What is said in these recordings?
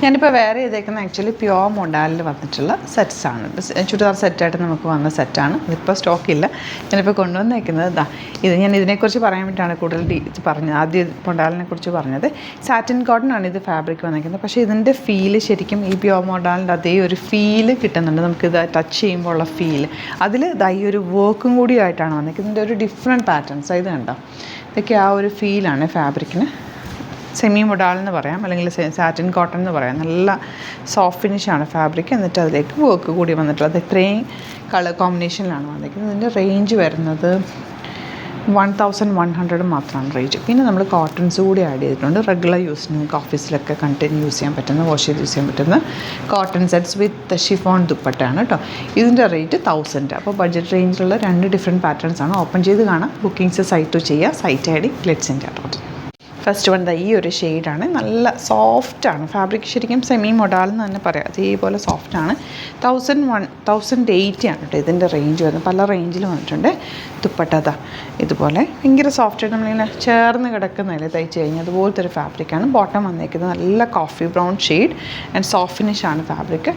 ഞാനിപ്പോൾ വേറെ ചെയ്തേക്കുന്ന ആക്ച്വലി പ്യുവർ മൊഡാലിൽ വന്നിട്ടുള്ള സെറ്റ്സാണ്. ചുരിദാർ സെറ്റായിട്ട് നമുക്ക് വന്ന സെറ്റാണ്. ഇതിപ്പോൾ സ്റ്റോക്കില്ല. ഞാനിപ്പോൾ കൊണ്ടുവന്നേക്കുന്നത് ഇത് ഞാൻ ഇതിനെക്കുറിച്ച് പറയാൻ വേണ്ടിയിട്ടാണ് കൂടുതൽ പറഞ്ഞത്. ആദ്യം മൊഡാലിനെ കുറിച്ച് പറഞ്ഞത്. സാറ്റിൻ കോട്ടൺ ആണ് ഇത് ഫാബ്രിക് വന്നിരിക്കുന്നത്. പക്ഷേ ഇതിൻ്റെ ഫീല് ശരിക്കും ഈ പ്യുവർ മൊഡാലിൻ്റെ അതേ ഒരു ഫീല് കിട്ടുന്നുണ്ട്. നമുക്കിത് ടച്ച് ചെയ്യുമ്പോൾ ഉള്ള ഫീൽ അതിൽ ഈ ഒരു വർക്കും കൂടി ആയിട്ടാണ് വന്നിരിക്കുന്നത്. ഇതിൻ്റെ ഒരു ഡിഫറെൻറ്റ് പാറ്റേൺസ് ഇത് കണ്ടോ. ഇതൊക്കെ ആ ഒരു ഫീലാണ് ഫാബ്രിക്കിന്. സെമി മൊഡാൽ എന്ന് പറയാം, അല്ലെങ്കിൽ സാറ്റിൻ കോട്ടൺ എന്ന് പറയാം. നല്ല സോഫ്റ്റ് ഫിനിഷാണ് ഫാബ്രിക്. എന്നിട്ട് അതിലേക്ക് വർക്ക് കൂടി വന്നിട്ടുള്ളത്. ഇത്രയും കളർ കോമ്പിനേഷനിലാണ് വന്നിരിക്കുന്നത്. ഇതിൻ്റെ റേഞ്ച് വരുന്നത് 1100 മാത്രമാണ് റേഞ്ച്. പിന്നെ നമ്മൾ കോട്ടൺസ് കൂടി ആഡ് ചെയ്തിട്ടുണ്ട്. റെഗുലർ യൂസിന് നമുക്ക് ഓഫീസിലൊക്കെ കണ്ടിന്യൂ യൂസ് ചെയ്യാൻ പറ്റുന്ന, വാഷ് ചെയ്ത് യൂസ് ചെയ്യാൻ പറ്റുന്ന കോട്ടൺ സെറ്റ്സ് വിത്ത് ഷിഫോൺ ദുപ്പട്ടയാണ് കേട്ടോ. ഇതിൻ്റെ റേറ്റ് 1000. അപ്പോൾ ബഡ്ജറ്റ് റേഞ്ചിലുള്ള 2 ഡിഫറെൻറ്റ് പാറ്റേൺസ് ആണ്. ഓപ്പൺ ചെയ്ത് കാണാം. ബുക്കിംഗ്സ് സൈറ്റ് ചെയ്യുക. Site I D let's India dot. First one ഈ ഒരു ഷെയ്ഡാണ്. നല്ല സോഫ്റ്റാണ് ഫാബ്രിക്. ശരിക്കും സെമി മൊഡാൽ എന്ന് തന്നെ പറയാം. അതേപോലെ സോഫ്റ്റാണ്. 1080 ആണ് കേട്ടോ ഇതിൻ്റെ റേഞ്ച് വരുന്നത്. പല റേഞ്ചിൽ വന്നിട്ടുണ്ട്. ദുപ്പട്ട ഇതുപോലെ ഭയങ്കര സോഫ്റ്റായിട്ട് നമ്മളിങ്ങനെ ചേർന്ന് കിടക്കുന്നതല്ലേ തയ്ച്ച് കഴിഞ്ഞാൽ അതുപോലത്തെ ഒരു ഫാബ്രിക്കാണ്. ബോട്ടം വന്നേക്കുന്നത് നല്ല coffee brown shade and soft ഫിനിഷാണ് ഫാബ്രിക്.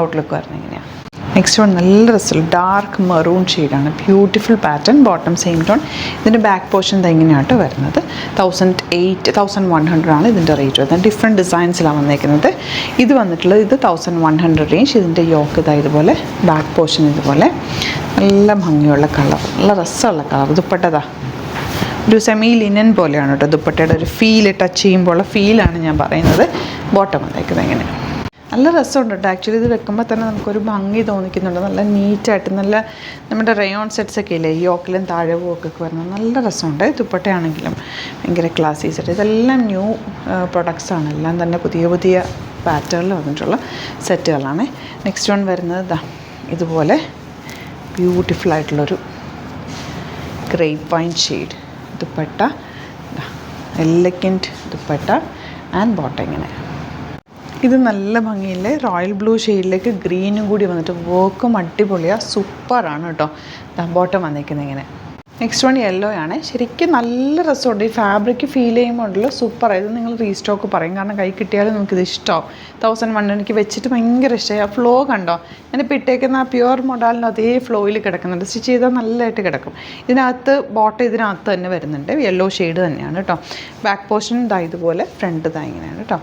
ഔട്ട്ലുക്ക് വരുന്നത് ഇങ്ങനെയാണ്. നെക്സ്റ്റ് വൺ നല്ല രസമുള്ള ഡാർക്ക് മെറൂൺ ഷെയ്ഡാണ്. Beautiful pattern. Bottom same tone. ഇതിൻ്റെ ബാക്ക് പോർഷൻ ഇങ്ങനെയായിട്ട് വരുന്നത്. 1100 ആണ് ഇതിൻ്റെ റേറ്റ് വരുന്നത്. ഡിഫറെൻറ്റ് ഡിസൈൻസിലാണ് വന്നേക്കുന്നത്. ഇത് വന്നിട്ടുള്ളത് 1100 റേഞ്ച്. ഇതിൻ്റെ യോക്ക് ഇതുപോലെ, ബാക്ക് പോർഷൻ ഇതുപോലെ നല്ല ഭംഗിയുള്ള കളർ, നല്ല രസമുള്ള കളർ. ദുപ്പട്ട ഒരു സെമി ലിനൻ പോലെയാണ് കേട്ടോ ദുപ്പട്ടയുടെ ഒരു ഫീൽ. ടച്ച് ചെയ്യുമ്പോൾ ഫീലാണ് ഞാൻ പറയുന്നത്. ബോട്ടം വന്നേക്കുന്നത് എങ്ങനെ നല്ല രസമുണ്ട് കേട്ടോ. ആക്ച്വലി ഇത് വെക്കുമ്പോൾ തന്നെ നമുക്കൊരു ഭംഗി തോന്നിക്കുന്നുണ്ട്. നല്ല നീറ്റായിട്ട് നല്ല നമ്മുടെ റയോൺ സെറ്റ്സൊക്കെ ഇല്ലേ യോക്കിലും താഴവും ഒക്കെ വരുന്നത് നല്ല രസമുണ്ട്. ദുപ്പട്ടയാണെങ്കിലും ഭയങ്കര ക്ലാസി സെറ്റ്. ഇതെല്ലാം ന്യൂ പ്രൊഡക്ട്സാണ്. എല്ലാം തന്നെ പുതിയ പുതിയ പാറ്റേണിൽ വന്നിട്ടുള്ള സെറ്റുകളാണ്. നെക്സ്റ്റ് വൺ വരുന്നത് ഇതുപോലെ ബ്യൂട്ടിഫുൾ ആയിട്ടുള്ളൊരു grape wine shade dupatta. Elegant dupatta and bottom ഇങ്ങനെ. ഇത് നല്ല ഭംഗിയില്ലേ റോയൽ ബ്ലൂ ഷെയ്ഡിലേക്ക് ഗ്രീനും കൂടി വന്നിട്ട് വർക്കും അടിപൊളിയാണ്. സൂപ്പറാണ് കേട്ടോ. ബോട്ടം വന്നിരിക്കുന്നത് ഇങ്ങനെ. നെക്സ്റ്റ് വൺ യെല്ലോ ആണ്. ശരിക്കും നല്ല രസമുണ്ട്. ഈ ഫാബ്രിക് ഫീൽ ചെയ്യുമ്പോഴല്ലോ സൂപ്പറാണ്. ഇത് നിങ്ങൾ റീസ്റ്റോക്ക് പറയും. കാരണം കൈ കിട്ടിയാലും നമുക്കിത് ഇഷ്ടമാവും. 1100 എനിക്ക് വെച്ചിട്ട് ഭയങ്കര ഇഷ്ടമായി. ആ ഫ്ലോ കണ്ടോ. ഞാനിപ്പോൾ ഇട്ടേക്കുന്ന ആ പ്യുവർ മൊഡാലിൻ്റെ അതേ ഫ്ലോയിൽ കിടക്കുന്നുണ്ട്. സ്റ്റിച്ച് ചെയ്താൽ നല്ലതായിട്ട് കിടക്കും. ഇതിനകത്ത് ബോട്ടം ഇതിനകത്ത് തന്നെ വരുന്നുണ്ട്. യെല്ലോ ഷെയ്ഡ് തന്നെയാണ് കേട്ടോ. ബാക്ക് പോർഷൻ ഇതുപോലെ, ഫ്രണ്ട് ഇങ്ങനെയാണ് കേട്ടോ.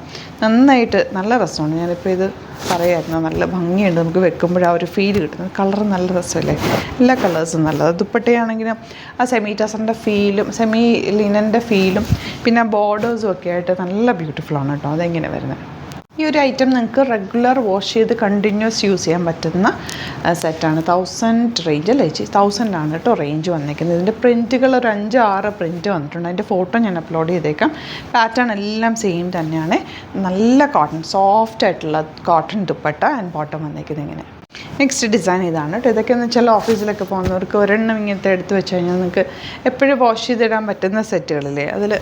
നന്നായിട്ട് നല്ല രസമുണ്ട്. ഞാനിപ്പോൾ ഇത് പറയായിരുന്നു. നല്ല ഭംഗിയുണ്ട്. നമുക്ക് വെക്കുമ്പോൾ ആ ഒരു ഫീൽ കിട്ടുന്നത്. കളർ നല്ല രസമല്ലേ. എല്ലാ കളേഴ്സും നല്ലത്. ദുപ്പട്ടയാണെങ്കിലും ആ സെമി ടസറിൻ്റെ ഫീലും സെമി ലിനൻ്റെ ഫീലും പിന്നെ ബോർഡേഴ്സും ഒക്കെ ആയിട്ട് നല്ല ബ്യൂട്ടിഫുള്ളാണ് കേട്ടോ. അതെങ്ങനെ വരുന്നത്. ഈ ഒരു ഐറ്റം നിങ്ങൾക്ക് റെഗുലർ വാഷ് ചെയ്ത് കണ്ടിന്യൂസ് യൂസ് ചെയ്യാൻ പറ്റുന്ന സെറ്റാണ്. 1000 റേഞ്ച് അല്ലേ ചേച്ചി. 1000 ആണ് കേട്ടോ റേഞ്ച് വന്നിരിക്കുന്നത്. ഇതിൻ്റെ പ്രിൻറ്റുകൾ ഒരു 5-6 പ്രിൻറ്റ് വന്നിട്ടുണ്ട്. അതിൻ്റെ ഫോട്ടോ ഞാൻ അപ്ലോഡ് ചെയ്തേക്കാം. പാറ്റേൺ എല്ലാം സെയിം തന്നെയാണ്. നല്ല കോട്ടൺ, സോഫ്റ്റ് ആയിട്ടുള്ള കോട്ടൺ ദുപ്പട്ട ആൻഡ് ബോട്ടം വന്നിരിക്കുന്നത് ഇങ്ങനെ. നെക്സ്റ്റ് ഡിസൈൻ ഇതാണ് കേട്ടോ. ഇതൊക്കെ എന്ന് വെച്ചാൽ ഓഫീസിലൊക്കെ പോകുന്നവർക്ക് ഒരെണ്ണം ഇങ്ങനത്തെ എടുത്ത് വെച്ച് കഴിഞ്ഞാൽ നിങ്ങൾക്ക് എപ്പോഴും വാഷ് ചെയ്തിടാൻ പറ്റുന്ന സെറ്റുകളില്ലേ അതിൽ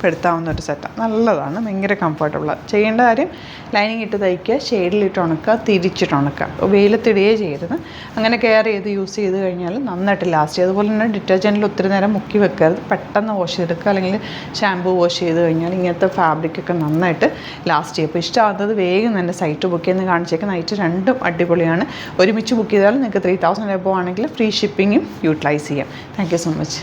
പെടുത്താവുന്ന ഒരു സെറ്റാണ്. നല്ലതാണ്. ഭയങ്കര കംഫർട്ടബിളാണ്. ചെയ്യേണ്ട കാര്യം ലൈനിങ് ഇട്ട് തയ്ക്കുക, ഷെയ്ഡിലിട്ട് ഉണക്കുക, തിരിച്ചിട്ട് ഉണക്കുക. വെയിലത്തിടുകയേ ചെയ്യരുത്. അങ്ങനെ കെയർ ചെയ്ത് യൂസ് ചെയ്ത് കഴിഞ്ഞാൽ നന്നായിട്ട് ലാസ്റ്റ് ചെയ്യും. അതുപോലെ തന്നെ ഡിറ്റർജൻറ്റിൽ ഒത്തിരി നേരം മുക്കി വെക്കരുത്. പെട്ടെന്ന് വാഷ് ചെയ്തെടുക്കുക. അല്ലെങ്കിൽ ഷാമ്പൂ വാഷ് ചെയ്ത് കഴിഞ്ഞാൽ ഇങ്ങനത്തെ ഫാബ്രിക്കൊക്കെ നന്നായിട്ട് ലാസ്റ്റ് ചെയ്യും. അപ്പോൾ ഇഷ്ടമാകുന്നത് വേഗം തന്നെ സൈറ്റ് ബുക്ക് ചെയ്യുന്ന കാണിച്ചേക്ക്. നൈറ്റ് രണ്ടും അടിപൊളിയാണ്. ഒരുമിച്ച് ബുക്ക് ചെയ്താൽ നിങ്ങൾക്ക് 3000 എബോ ആണെങ്കിൽ ഫ്രീ ഷിപ്പിങ്ങും യൂട്ടിലൈസ് ചെയ്യാം. Thank you so much.